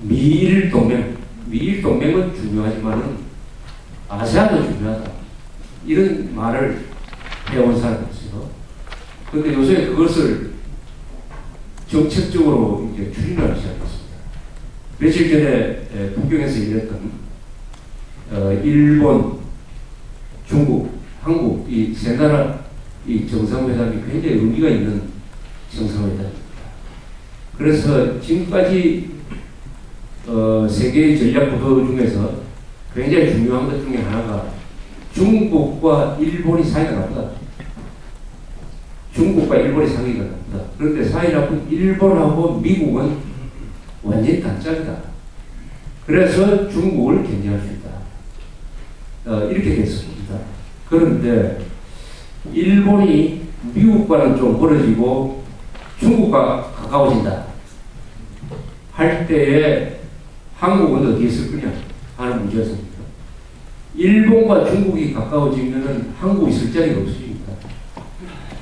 미일 동맹은 중요하지만은 아세안도 중요하다. 이런 말을 해온 사람이 있어요. 그런데 요새 그것을 정책적으로 이제 추진하기 시작했습니다. 며칠 전에 북경에서 일했던 일본, 중국, 한국 이 세 나라 이 정상회담이 굉장히 의미가 있는 정상회담입니다. 그래서 지금까지 세계의 전략 구도 중에서 굉장히 중요한 것 중에 하나가 중국과 일본이 사이가 나쁘다. 중국과 일본이 사이가 나쁘다. 그런데 사이 나쁜 일본하고 미국은 완전히 단짝이다. 그래서 중국을 견제할 수 있다. 이렇게 됐습니다. 그런데 일본이 미국과는 좀 멀어지고 중국과 가까워진다 할 때에 한국은 어디에 있을 거냐 하는 문제였습니다. 일본과 중국이 가까워지면은 한국이 있을 자리가 없습니다.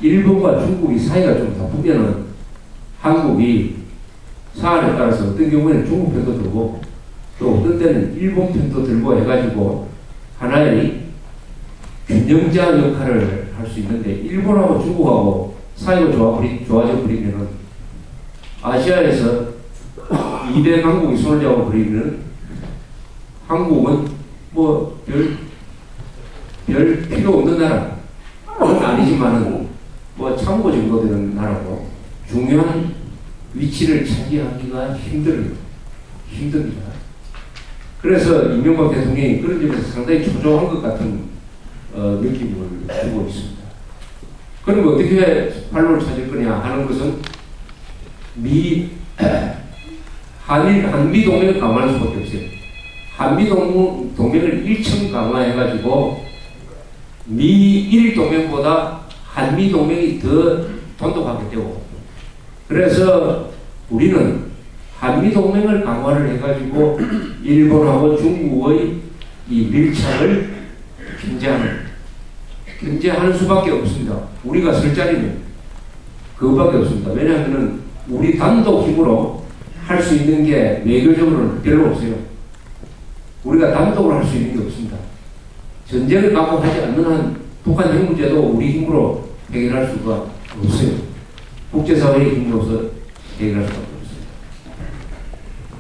일본과 중국이 사이가 좀 나쁘면은 한국이 사안에 따라서 어떤 경우에는 중국 편도 들고 또 어떤 때는 일본 편도 들고 해가지고 하나의 균형자 역할을 할 수 있는데 일본하고 중국하고 사이가 좋아져 버리면은 아시아에서 2대 강국이 손을 잡아 버리면 한국은 뭐 별 필요 없는 나라는 아니지만은 뭐 참고 정도 되는 나라고 중요한 위치를 차지하기가 힘듭니다. 그래서 이명박 대통령이 그런 점에서 상당히 초조한 것 같은 느낌을 주고 있습니다. 그럼 어떻게 활로를 찾을 거냐 하는 것은 한미 동맹을 강화할 수밖에 없어요. 한미 동맹을 1층 강화해가지고 미일 동맹보다 한미 동맹이 더 돈독하게 되고, 그래서 우리는 한미 동맹을 강화를 해가지고 일본하고 중국의 이 밀착을 견제하는 수밖에 없습니다. 우리가 설 자리는 그거밖에 없습니다. 왜냐하면 우리 단독 힘으로 할 수 있는 게 외교적으로는 별로 없어요. 우리가 단독으로 할 수 있는 게 없습니다. 전쟁을 각오하지 않는 한 북한 핵 문제도 우리 힘으로 해결할 수가 없어요. 국제사회의 힘으로서 해결할 수가 없습니다.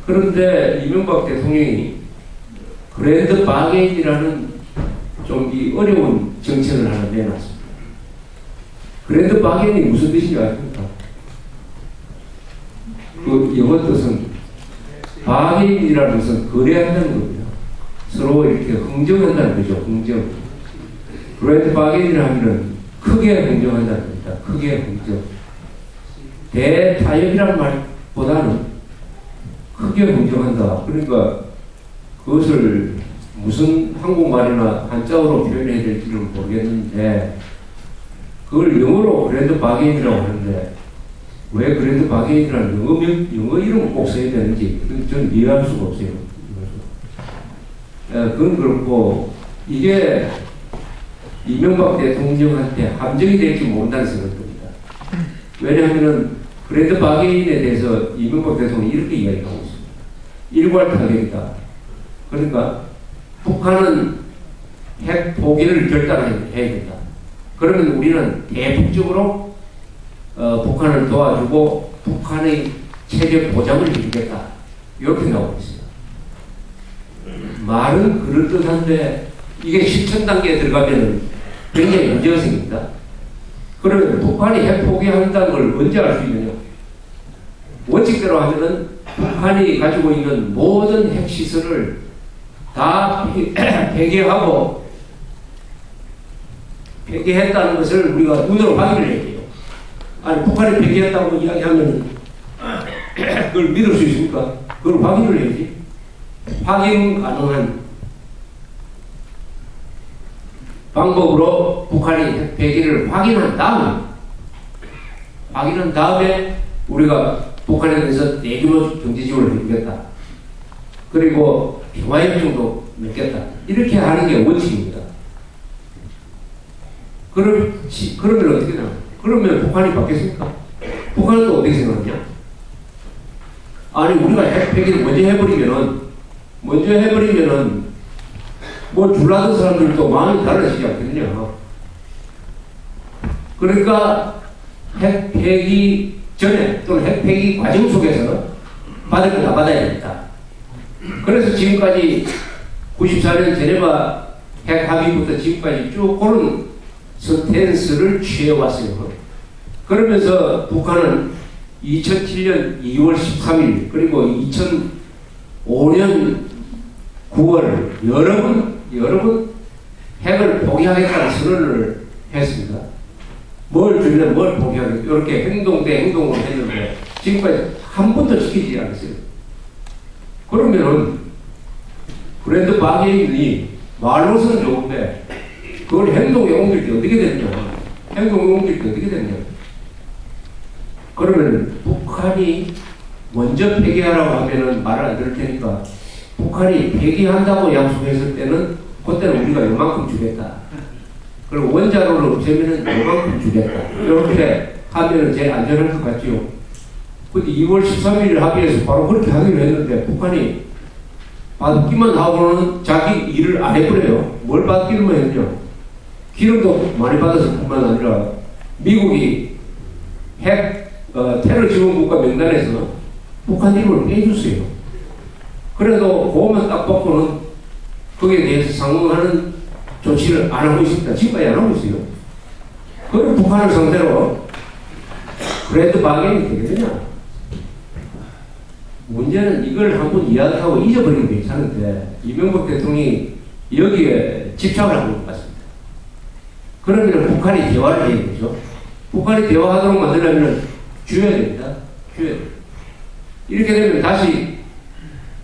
그런데 이명박 대통령이 그랜드 바게인이라는 좀 이 어려운 정책을 하나 내놨습니다. 그랜드 바게인이 무슨 뜻인지 아십니까? 그 영어 뜻은 바게인이라는 것은 거래한다는 겁니다. 서로 이렇게 흥정한다는 거죠. 흥정. 그랜드 바게인이라 하면은 크게 흥정한다는 겁니다. 크게 흥정. 대타협이란 말보다는 크게 흥정한다. 그러니까 그것을 무슨 한국말이나 한자어로 표현해야 될지는 모르겠는데 그걸 영어로 그랜드 바게인이라고 하는데 왜 그랜드 바게인이라는 영어 이름을 꼭 써야 되는지 저는 이해할 수가 없어요. 그건 그렇고 이게 이명박 대통령한테 함정이 될지 모른다는 생각입니다. 왜냐하면 그랜드 바게인에 대해서 이명박 대통령이 이렇게 이야기하고 있습니다. 일괄 타격이다. 그러니까 북한은 핵 포기를 결단해야 된다. 그러면 우리는 대폭적으로 북한을 도와주고 북한의 체제 보장을 해주겠다. 이렇게 나오고 있어요. 말은 그럴듯한데 이게 실천 단계에 들어가면 굉장히 문제가 생깁니다. 그러면 북한이 핵 포기한다는 걸 언제 알 수 있느냐? 원칙대로 하면은 북한이 가지고 있는 모든 핵시설을 다 폐기했다는 것을 우리가 눈으로 확인을 해야 돼요. 아니, 북한이 폐기했다고 이야기하면 그걸 믿을 수 있습니까? 그걸 확인을 해야지. 확인 가능한 방법으로 북한이 폐기를 확인한 다음에 우리가 북한에 대해서 대규모 경제 지원을 해주겠다. 그리고 평화협정도 맺겠다. 이렇게 하는 게 원칙입니다. 그러면 어떻게 되나? 그러면 북한이 받겠습니까? 북한은 또 어떻게 생각하냐? 아니 우리가 핵 폐기를 먼저 해버리면은 뭐 줄라든 사람들도 마음이 달라지지 않거든요. 그러니까 핵 폐기 전에 또는 핵 폐기 과정 속에서 받을 거 다 받아야 된다. 그래서 지금까지 94년 제네바 핵 합의부터 지금까지 쭉 그런 스탠스를 취해왔어요. 그러면서 북한은 2007년 2월 13일 그리고 2005년 9월 여러 번 핵을 포기하겠다는 선언을 했습니다. 뭘 주면 뭘 포기하겠다. 이렇게 행동 대 행동을 했는데 지금까지 한 번도 지키지 않았어요. 그러면은 브랜드 박예인이 말로서는 좋은데 그걸 행동에 옮길 때 어떻게 되느냐. 행동에 옮길 때 어떻게 되느냐. 그러면 북한이 먼저 폐기하라고 하면은 말을 안 들을 테니까 북한이 폐기한다고 약속했을 때는 그때는 우리가 요만큼 주겠다. 그리고 원자로를 없애면은 요만큼 주겠다. 이렇게 하면은 제일 안전할 것 같지요. 근데 2월 13일 합의해서 바로 그렇게 하기로 했는데 북한이 받기만 하고는 자기 일을 안 해버려요. 뭘 받기로만 했냐. 기름도 많이 받아서 뿐만 아니라 미국이 테러 지원 국가 명단에서 북한 이름을 빼줬어요. 그래도 그것만 딱 받고는 거기에 대해서 상응하는 조치를 안 하고 있습니다. 지금까지 안 하고 있어요. 그럼 북한을 상대로 그래도 방해이 되겠느냐. 문제는 이걸 한번 이야기하고 잊어버리면 괜찮은데 이명박 대통령이 여기에 집착을 하고 있는 것 같습니다. 그러면 북한이 대화를 해야 되죠. 북한이 대화하도록 만들려면 줘야 됩니다. 줘야 됩니다. 이렇게 되면 다시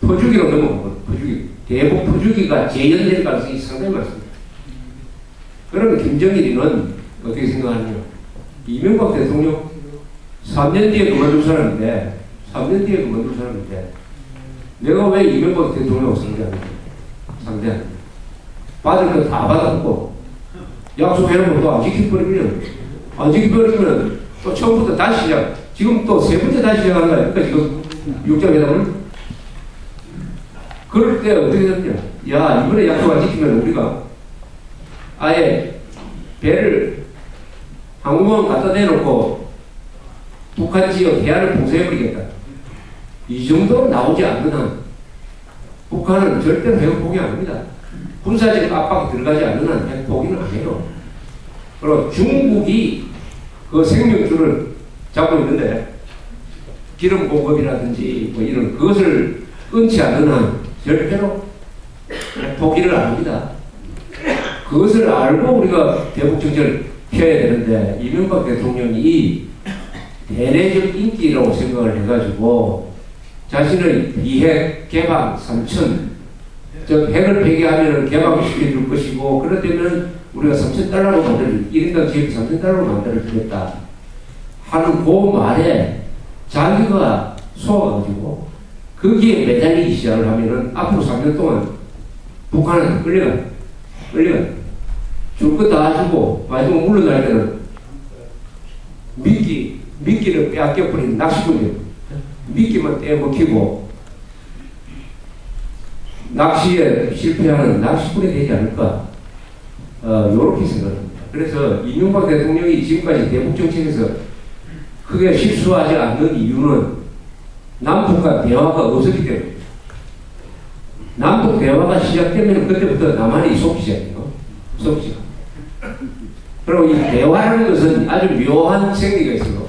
퍼주기로 넘어가고 퍼주기. 대북 퍼주기가 재연될 가능성이 상당히 많습니다. 그러면 김정일이는 어떻게 생각하느냐. 이명박 대통령 3년 뒤에 그만둘 사람인데 내가 왜 이명박 대통령을 상대하느냐. 받을 거 다 받았고 약속해놓고 또 안 지켜버리면 또 처음부터 다시 시작. 지금 또 세 번째 다시 시작하는 거야. 그러니까 지금 육자회담을 그럴 때 어떻게 되느냐. 야 이번에 약속 안 지키면 우리가 아예 배를 항공모함 갖다 대놓고 북한 지역 해안을 봉쇄해버리겠다. 이 정도로 나오지 않는 한 북한은 절대로 핵 포기 안 합니다. 군사적 압박이 들어가지 않는 한 핵 포기는 안 해요. 그리고 중국이 그 생명줄을 잡고 있는데 기름 공급이라든지 뭐 이런 그것을 끊지 않는 한 절대로 핵 포기를 안 합니다. 그것을 알고 우리가 대북정책을 펴야 되는데 이명박 대통령이 대내적 인기라고 생각을 해가지고 자신의 비핵 개방 3천 즉 핵을 폐기하면 개방시켜줄 것이고 그렇다면 우리가 3,000달러로 만들어 1인당 GDP 3,000달러로 만들어 주겠다 하는 그 말에 자기가 속아가지고 거기에 매달리기 시작을 하면은 앞으로 3년 동안 북한은 끌려가 줄 거 다 주고 마지막 물러날 때는 미끼를 빼앗겨버린 낚시꾼들 미끼만 떼먹히고 낚시에 실패하는 낚시꾼이 되지 않을까 요렇게 생각합니다. 그래서 이명박 대통령이 지금까지 대북정책에서 크게 실수하지 않는 이유는 남북과 대화가 없었기 때문입니다. 남북 대화가 시작되면 그때부터 남한이 속기 시작해요. 속기 시작. 그리고 이 대화라는 것은 아주 묘한 생리가 있어요.